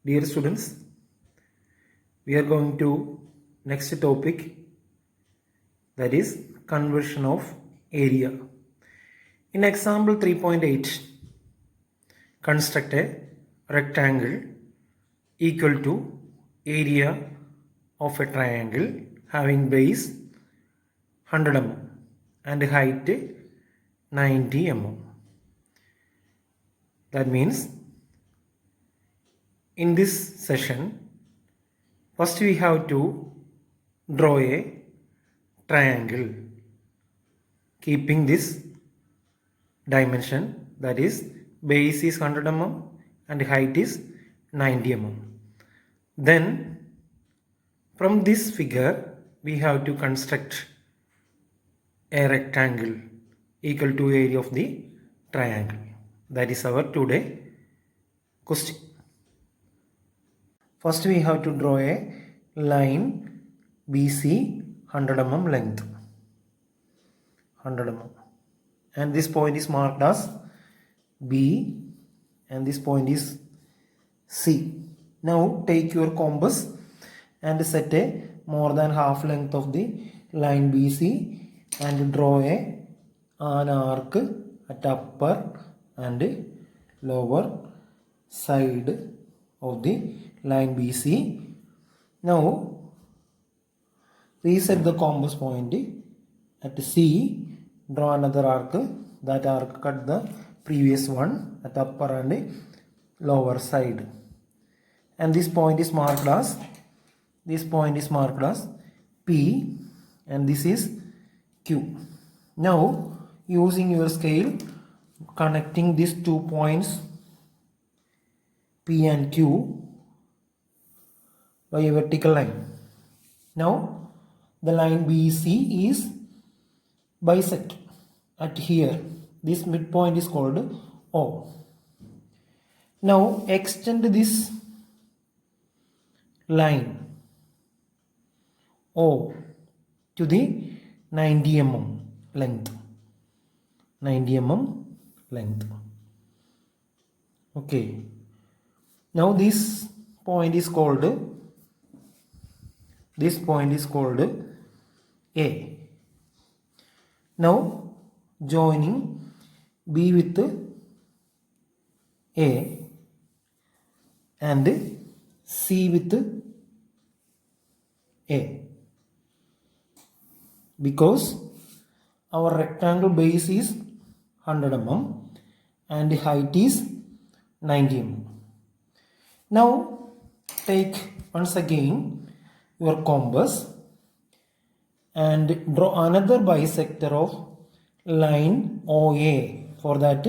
Dear students, we are going to next topic, that is conversion of area. In example 3.8, construct a rectangle equal to area of a triangle having base 100 mm and height 90 mm. That means in this session, first we have to draw a triangle keeping this dimension, that is base is 100 mm and height is 90 mm. Then from this figure we have to construct a rectangle equal to area of the triangle. That is our today question. First we have to draw a line BC 100 mm length, 100 mm, and this point is marked as B and this point is C. Now take your compass and set a more than half length of the line BC and draw an arc at upper and lower side of the line BC. Now reset the compass point at C, draw another arc, that arc cut the previous one at upper and lower side, and this point is marked as P and this is Q. Now using your scale, connecting these 2 points P and Q by a vertical line. Now the line BC is bisect at here. This midpoint is called O. Now extend this line O to the 90 mm length. 90 mm length. Okay. Now this point is called A. Now joining B with A and C with A, because our rectangle base is 100 mm and the height is 90 mm. Now take once again your compass and draw another bisector of line OA. For that,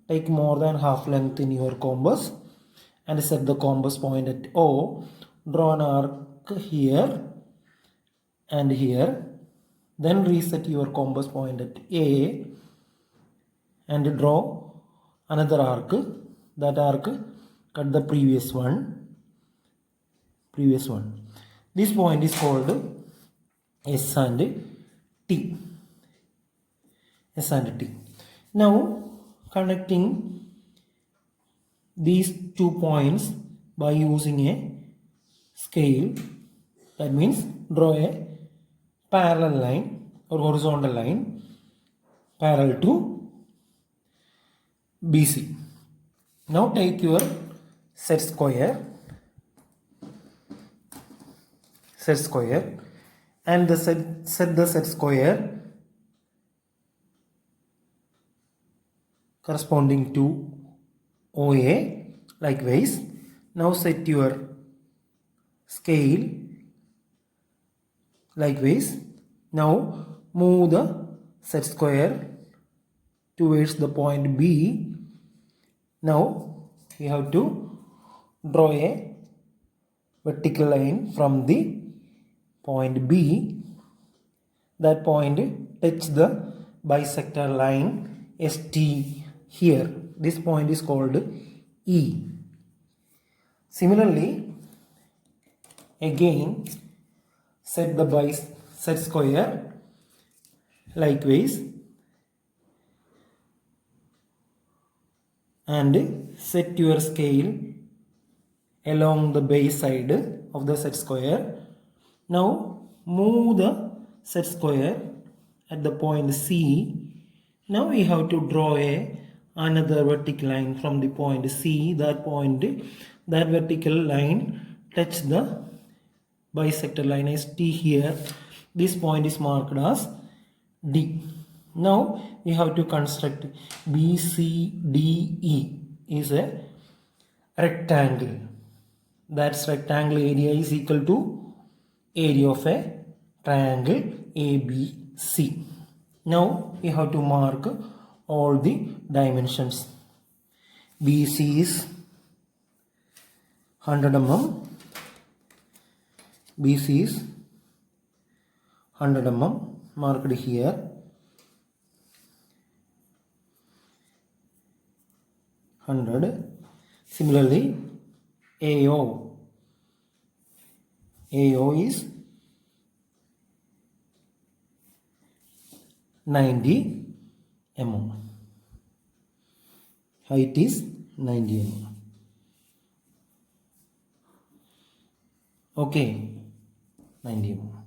take more than half length in your compass and set the compass point at O. Draw an arc here and here. Then reset your compass point at A and draw another arc. That arc cut the previous one. This point is called S and T. Now connecting these 2 points by using a scale, that means draw a parallel line or horizontal line parallel to BC. Now take your set square and set the set square corresponding to OA. Likewise, now set your scale. Likewise, now move the set square towards the point B. Now we have to draw a vertical line from the point B. That point touch the bisector line ST here. This point is called E. Similarly, again set the set square. Likewise, and set your scale along the base side of the set square. Now move the set square at the point C. Now we have to draw another vertical line from the point C. That vertical line touch the bisector line as T here. This point is marked as D. Now we have to construct BCDE is a rectangle. That's rectangle area is equal to area of a triangle ABC. Now we have to mark all the dimensions. BC is 100 mm. BC is 100 mm marked here. 100. Similarly, AO is 90 mm. Height is 90 mm. Okay, 90 mm.